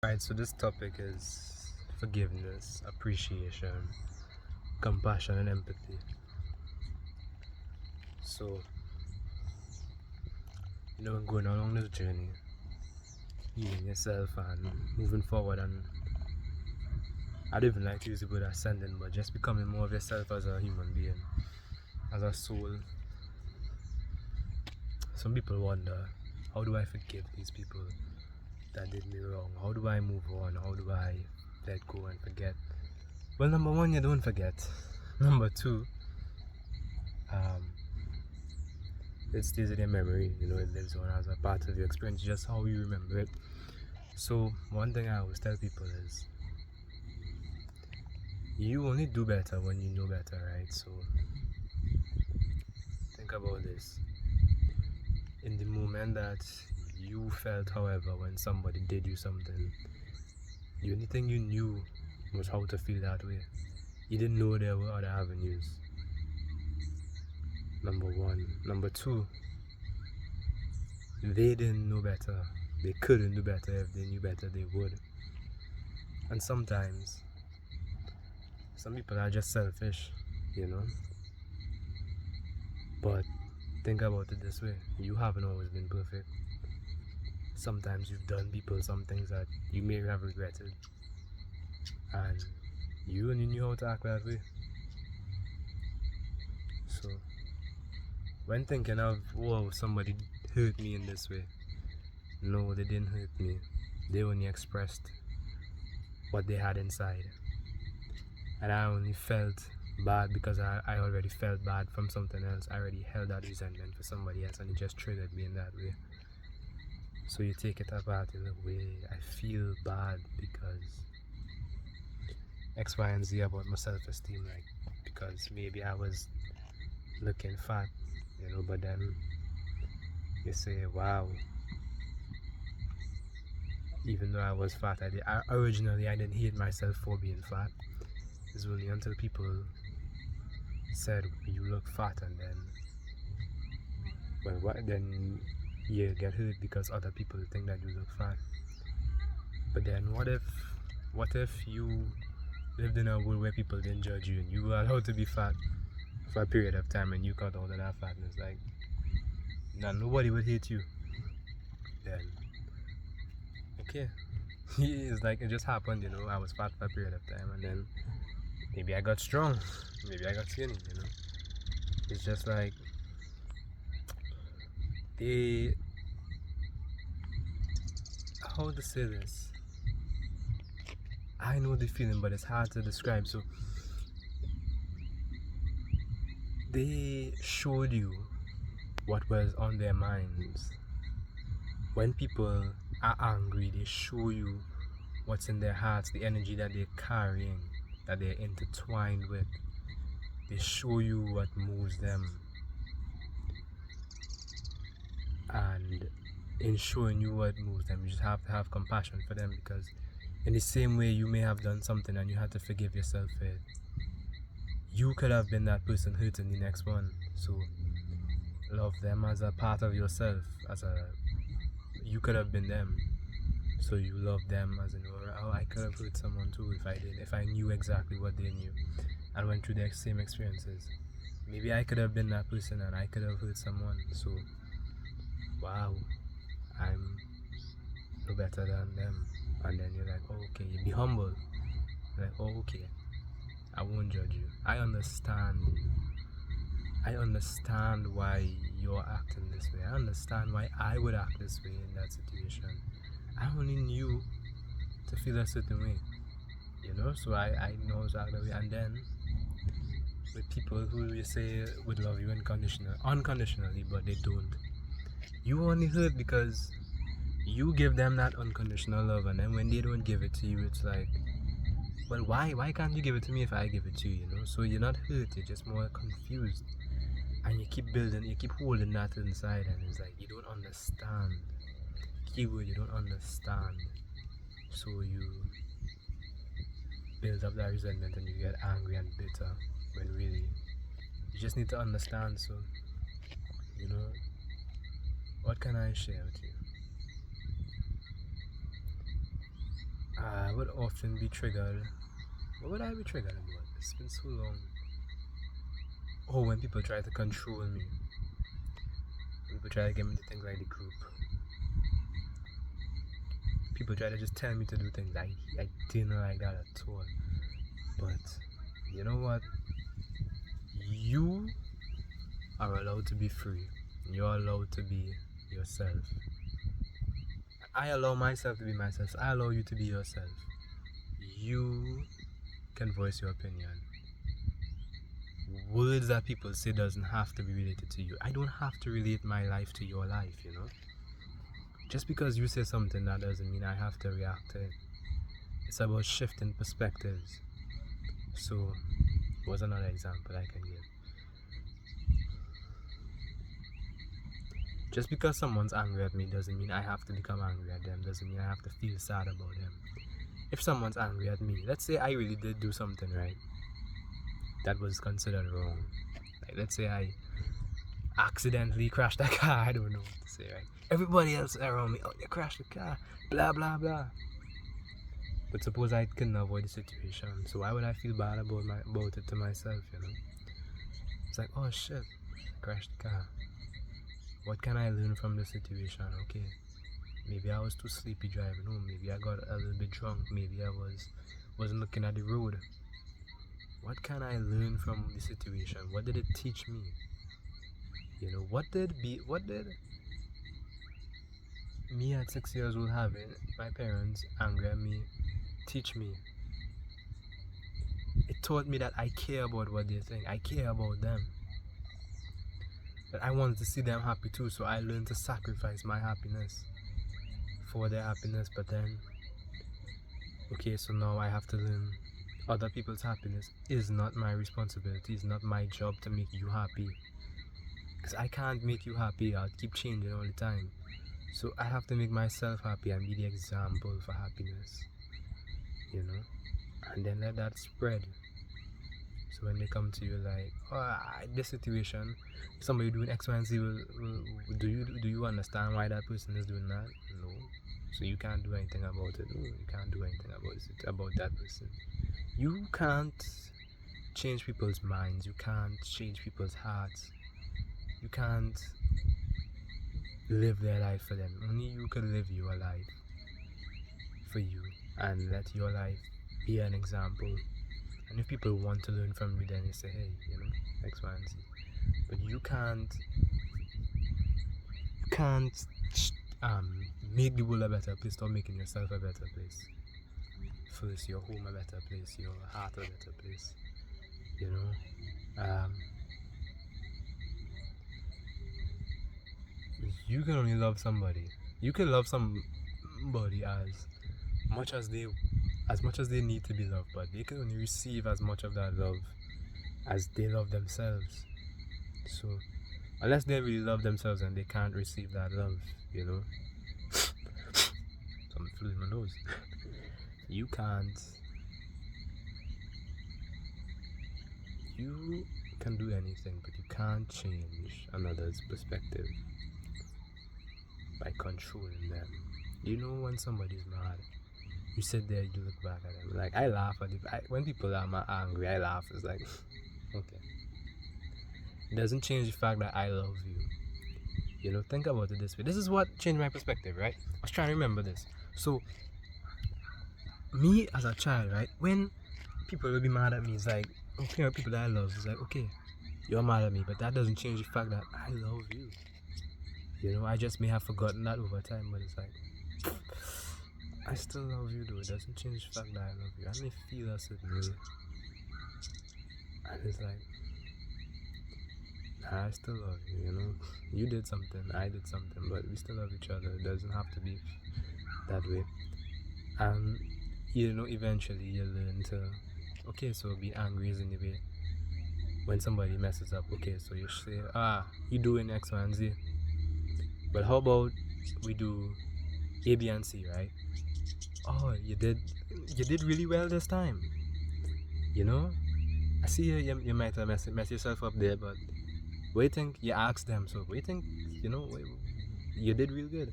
Alright, so this topic is forgiveness, appreciation, compassion, and empathy. So, going along this journey, healing yourself and moving forward, and I don't even like to use the word ascending, but just becoming more of yourself as a human being, as a soul. Some people wonder, how do I forgive these people that did me wrong? How do I move on? How do I let go and forget? Well, number one, you don't forget. Number two, um, it stays in your memory, it lives on as a part of your experience, just how you remember it. So one thing I always tell people is you only do better when you know better, right? So think about this. In the moment that you felt, however, when somebody did you something, the only thing you knew was how to feel that way. You didn't know there were other avenues. Number one. Number two, they didn't know better. They couldn't do better. If they knew better, they would. And sometimes some people are just selfish, you know. But think about it this way, you haven't always been perfect. Sometimes you've done people some things that you may have regretted, and you only knew how to act that way. So when thinking of, whoa, somebody hurt me in this way, no, they didn't hurt me. They only expressed what they had inside, and I only felt bad because I already felt bad from something else. I already held that resentment for somebody else, and it just triggered me in that way. So you take it apart in a way, I feel bad because X, Y, and Z about my self-esteem, like because maybe I was looking fat, but then you say, wow, even though I was fat, originally I didn't hate myself for being fat. It's only until people said you look fat, and then then you get hurt because other people think that you look fat. But then what if you lived in a world where people didn't judge you and you were allowed to be fat for a period of time and you cut all of that fatness? Like, now nobody would hate you then. Okay. It's like it just happened, I was fat for a period of time, and then maybe I got strong, maybe I got skinny. It's just like they, how to say this, I know the feeling, but it's hard to describe. So they showed you what was on their minds. When people are angry, they show you what's in their hearts, the energy that they're carrying, that they're intertwined with. They show you what moves them. And in showing you what moves them, you just have to have compassion for them, because in the same way you may have done something and you had to forgive yourself for it, you could have been that person hurting the next one. So love them as a part of yourself, you could have been them. So you love them as oh, I could have hurt someone too if I knew exactly what they knew and went through the same experiences. Maybe I could have been that person and I could have hurt someone. So wow, I'm no better than them. And then you're like, oh, okay, you be humble. You're like, oh, okay, I won't judge you. I understand why you're acting this way. I understand why I would act this way in that situation. I only knew to feel a certain way, so I know exactly. And then with people who you say would love you unconditionally, but they don't, you only hurt because you give them that unconditional love, and then when they don't give it to you, it's like, well, why can't you give it to me if I give it to you? So you're not hurt, you're just more confused, and you keep holding that inside, and it's like you don't understand. Keyword, you don't understand. So you build up that resentment and you get angry and bitter, when really you just need to understand. So what can I share with you? I would often be triggered. What would I be triggered about? It's been so long. Oh, when people try to control me. People try to get me to think like the group. People try to just tell me to do things. I didn't like that at all. But you know what? You are allowed to be free. You're allowed to be yourself. I allow myself to be myself. I allow you to be yourself. You can voice your opinion. Words that people say doesn't have to be related to you. I don't have to relate my life to your life, you know. Just because you say something, that doesn't mean I have to react to it. It's about shifting perspectives. So, what's another example I can give? Just because someone's angry at me doesn't mean I have to become angry at them. Doesn't mean I have to feel sad about them. If someone's angry at me, let's say I really did do something right that was considered wrong. Like, let's say I accidentally crashed a car. I don't know what to say, right? Everybody else around me, oh, you crashed the car, blah blah blah. But suppose I couldn't avoid the situation, so why would I feel bad about it to myself, you know? It's like, oh shit, I crashed the car. What can I learn from the situation? Okay, maybe I was too sleepy driving home. Maybe I got a little bit drunk. Maybe I wasn't looking at the road. What can I learn from the situation? What did it teach me? You know, what did me at 6 years old having my parents angry at me teach me? It taught me that I care about what they think. I care about them. That I wanted to see them happy too, so I learned to sacrifice my happiness for their happiness. But then, okay, so now I have to learn other people's happiness is not my responsibility. It's not my job to make you happy, because I can't make you happy. I'll keep changing all the time. So I have to make myself happy and be the example for happiness, you know, and then let that spread. So when they come to you like, oh, this situation, somebody doing X, Y, and Z, do you understand why that person is doing that? No. So you can't do anything about it. No, you can't do anything about that person. You can't change people's minds. You can't change people's hearts. You can't live their life for them. Only you can live your life for you and let your life be an example. And if people want to learn from you, then you say, hey, you know, X, Y, and Z. But you can't make the world a better place without making yourself a better place. First, your home a better place, your heart a better place. You know, you can only love somebody. You can love somebody as much as they need to be loved, but they can only receive as much of that love as they love themselves. So unless they really love themselves and they can't receive that love, you know, something flew in my nose. You can do anything, but you can't change another's perspective by controlling them. You know, when somebody's mad, you sit there, you look back at them. Like, I laugh at it. When people are angry, I laugh. It's like, okay. It doesn't change the fact that I love you. You know, think about it this way. This is what changed my perspective, right? I was trying to remember this. So, me as a child, right? When people will be mad at me, it's like, okay, people that I love, it's like, okay, you're mad at me, but that doesn't change the fact that I love you. You know, I just may have forgotten that over time, but it's like, I still love you though. It doesn't change the fact that I love you. I may feel a certain way. And it's like, I still love you, you know. You did something, I did something, but we still love each other. It doesn't have to be that way. And, you know, eventually you learn to, okay, so being angry is in the way. When somebody messes up, okay, so you say, you doing X, Y, and Z. But how about we do A, B, and C, right? Oh, you did really well this time. You know? I see you might have mess yourself up there, but what do you think? You ask them, so what do you think? You know, you did real good.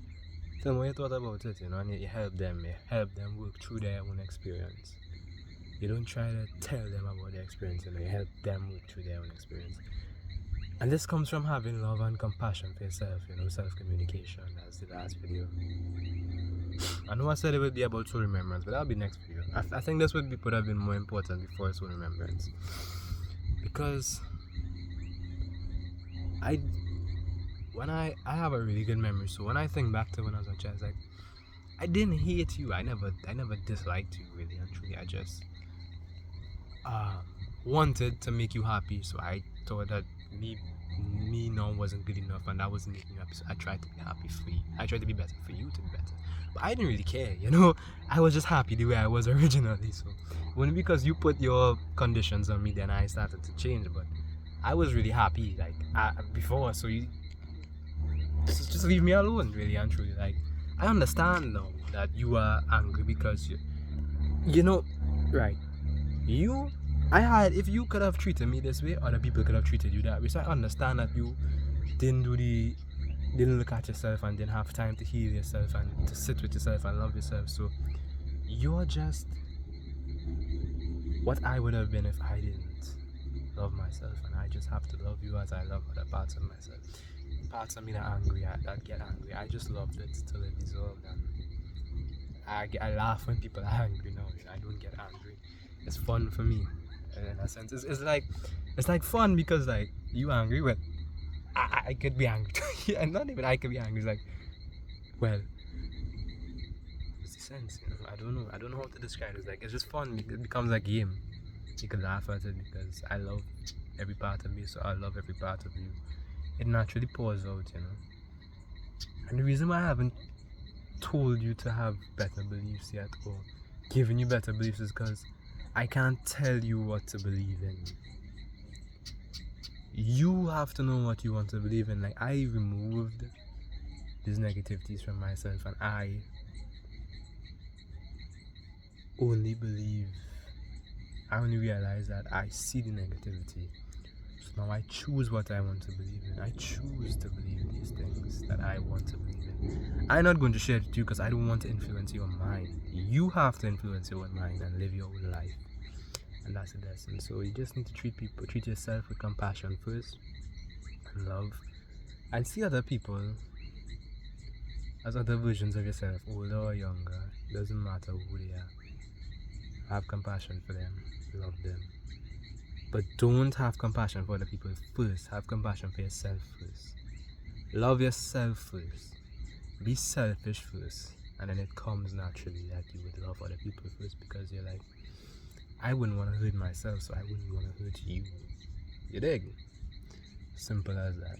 Tell me what you thought about it, and you help them work through their own experience. You don't try to tell them about their experience, you help them work through their own experience. And this comes from having love and compassion for yourself, self-communication, as the last video. I know I said it would be about soul remembrance, but that'll be next video. I think this would have been more important before soul remembrance. Because I have a really good memory, so when I think back to when I was a child, like, I didn't hate you. I never disliked you, really and truly. I just wanted to make you happy, so I thought that me now wasn't good enough, and that wasn't making you happy, so I tried to be happy for you. I tried to be better for you to be better, but I didn't really care, I was just happy the way I was originally. So only because you put your conditions on me, then I started to change. But I was really happy, like, before, so you just leave me alone, really and truly. Like, I understand now that you are angry because right, if you could have treated me this way, other people could have treated you that way. So I understand that you didn't look at yourself and didn't have time to heal yourself and to sit with yourself and love yourself. So you're just what I would have been if I didn't love myself, and I just have to love you as I love other parts of myself. Parts of me that get angry, I just love it till it dissolves. And I laugh when people are angry now. I don't get angry. It's fun for me. In a sense, it's like fun because, like, you angry, well, I could be angry too. And not even I could be angry. It's like, well, what's the sense? I don't know how to describe it. It's like, it's just fun. It becomes a game. You can laugh at it because I love every part of me, so I love every part of you. It naturally pours out, And the reason why I haven't told you to have better beliefs yet, or given you better beliefs, is because I can't tell you what to believe in. You have to know what you want to believe in. Like, I removed these negativities from myself, and I only realize that I see the negativity. So now I choose what I want to believe in. I choose to believe these things that I want to believe in. I'm not going to share it with you because I don't want to influence your mind. You have to influence your own mind and live your own life. And that's the lesson. So you just need to treat yourself with compassion first, and love, and see other people as other versions of yourself, older or younger. Doesn't matter who they are. Have compassion for them, love them. But don't have compassion for other people first. Have compassion for yourself first. Love yourself first. Be selfish first. And then it comes naturally that you would love other people first, because you're like, I wouldn't want to hurt myself, so I wouldn't want to hurt you. You dig? Simple as that.